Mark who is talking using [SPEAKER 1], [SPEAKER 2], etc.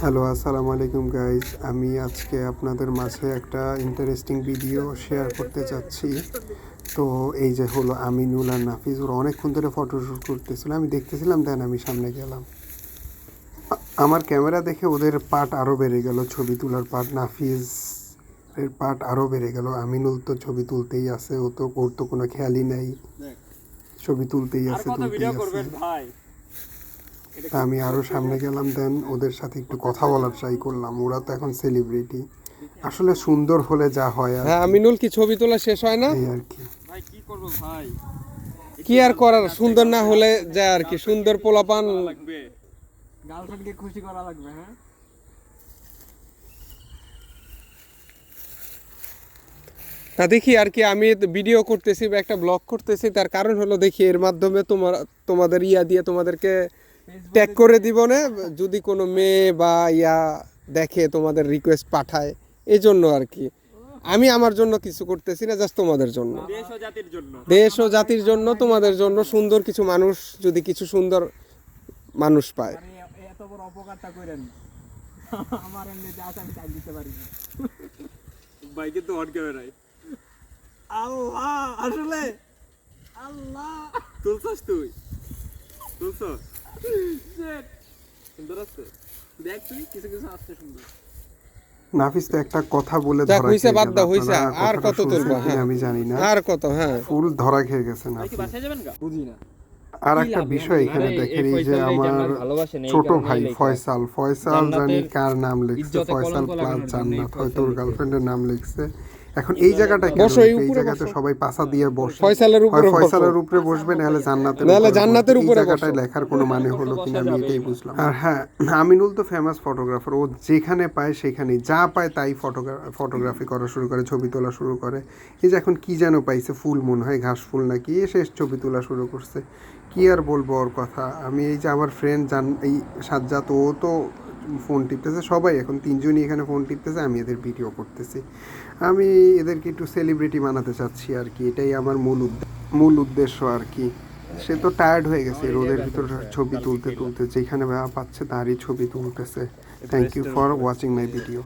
[SPEAKER 1] Hello, আসসালামু আলাইকুম guys. আমি আজকে আপনাদের মাঝে একটা ইন্টারেস্টিং ভিডিও শেয়ার করতে চাচ্ছি। তো এই যে হলো আমিনুল আর নাফিজ, ওরা অনেকক্ষণ ধরে ফটোশ্যুট করতেছিল, আমি দেখতেছিলাম, দেন আমি সামনে গেলাম। আমার ক্যামেরা দেখে ওদের পার্ট আরও বেড়ে গেল, ছবি তোলার পার্ট। নাফিজ এর পার্ট আরও বেড়ে গেল। আমিনুল তো ছবি তুলতেই আছে, ওর তো কোনো খেয়ালই নাই, ছবি তুলতেই আছে। আমি আরও সামনে গেলাম, দেন ওদের সাথে একটু কথা বলার ট্রাই করলাম। ওরা তো এখন সেলিব্রিটি, আসলে সুন্দর হলে যা হয়। আর
[SPEAKER 2] হ্যাঁ, আমিনুল কি ছবি তোলা শেষ হয় না?
[SPEAKER 1] এই আর কি,
[SPEAKER 3] ভাই কি করব ভাই,
[SPEAKER 2] কি আর করার, সুন্দর না হলে যা আর কি, সুন্দর পোলাপান
[SPEAKER 3] লাগবে, গার্লফ্রেন্ডকে খুশি করা লাগবে। হ্যাঁ,
[SPEAKER 2] না দেখি আর কি, আমি ভিডিও করতেছি বা একটা ব্লগ করতেছি, তার কারণ হলো দেখি এর মাধ্যমে তোমাদের দিয়ে তোমাদেরকে ট্যাগ করে দিব না, যদি কোনো মেয়ে বা দেখে তোমাদের রিকোয়েস্ট পাঠায়, এই জন্য আর কি। আমি আমার জন্য কিছু করতেছি না, জাস্ট তোমাদের জন্য,
[SPEAKER 3] দেশ ও জাতির জন্য,
[SPEAKER 2] দেশ ও জাতির জন্য, তোমাদের জন্য। সুন্দর কিছু মানুষ, যদি কিছু সুন্দর মানুষ পায়।
[SPEAKER 3] এত বড় অপকারটা করেন আমার এমনি যা আছে আমি চাই দিতে পারি না ভাই, কিন্তু অন ক্যামেরায় আল্লাহ, আসলে আল্লাহ তুলছস, তুলছস সুন্দর আছে, দেখ তুই কিছু কিছু আসছে সুন্দর।
[SPEAKER 1] নাফিস তো একটা কথা বলে
[SPEAKER 2] যাক,
[SPEAKER 1] ধরা
[SPEAKER 2] হইছে,
[SPEAKER 1] খেয়ে
[SPEAKER 2] বাদ
[SPEAKER 1] গেল।
[SPEAKER 2] দাও, হইছে,
[SPEAKER 1] আপনারা
[SPEAKER 2] আর
[SPEAKER 1] কথাটা
[SPEAKER 2] কত তুলবা?
[SPEAKER 1] শুনছেন কিনা
[SPEAKER 2] হ্যাঁ,
[SPEAKER 1] আমি জানি না,
[SPEAKER 2] আর কত? হ্যাঁ,
[SPEAKER 1] ফুল ধরা খেয়ে গেছে
[SPEAKER 3] ভাই কি
[SPEAKER 1] নাফিস।
[SPEAKER 3] বাসায় যাবেন গা? বুঝি না।
[SPEAKER 1] আর একটা বিষয় এখানে দেখেন, এই যে আমার ছোট ভাই ফয়সাল জানি কার নাম লিখছে, ফয়সাল প্লাস জান্নাত, হয়তো ওর গার্লফ্রেন্ডের নাম লিখছে। এখন এই জায়গাটা কেন?
[SPEAKER 2] বসো, এই
[SPEAKER 1] এই
[SPEAKER 2] উপরে
[SPEAKER 1] জায়গাতে
[SPEAKER 2] বসো।
[SPEAKER 1] সবাই পাছা দিয়ে বসে,
[SPEAKER 2] ফয়সালের উপরে বসো।
[SPEAKER 1] ফয়সালের উপরে বসবে, নাহলে
[SPEAKER 2] নাহলে জান্নাতের
[SPEAKER 1] এই
[SPEAKER 2] উপরে
[SPEAKER 1] জায়গাটায়
[SPEAKER 2] বসো।
[SPEAKER 1] লেখার কোনো মানে হলো কিনা আমি এটাই বুঝলাম। আর হ্যাঁ, আমিনুল তো ফেমাস ফটোগ্রাফার, ও যেখানে পায় সেখানেই, যা পায় তাই ফটোগ্রাফি করা শুরু করে, ছবি তোলা শুরু করে। এই যে এখন কি যেন পাইছে, ফুল মনে হয়, ঘাস ফুল নাকি, এসে ছবি তোলা শুরু করছে। কি আর বলবো ওর কথা। আমি এই যে আমার ফ্রেন্ড এই সাজ্জাদ, ও তো ফোন টিপতেছে, সবাই এখন তিনজনই এখানে ফোন টিপতেছে, আমি এদের ভিডিও করতেছি। আমি এদেরকে একটু সেলিব্রিটি বানাতে চাচ্ছি আর কি, এটাই আমার মূল উদ্দেশ্য আর কি। সে তো টায়ার্ড হয়ে গেছে রোদের ভিতর ছবি তুলতে তুলতে, যেখানে পাচ্ছে তারই ছবি তুলতেছে। Thank you for watching my video.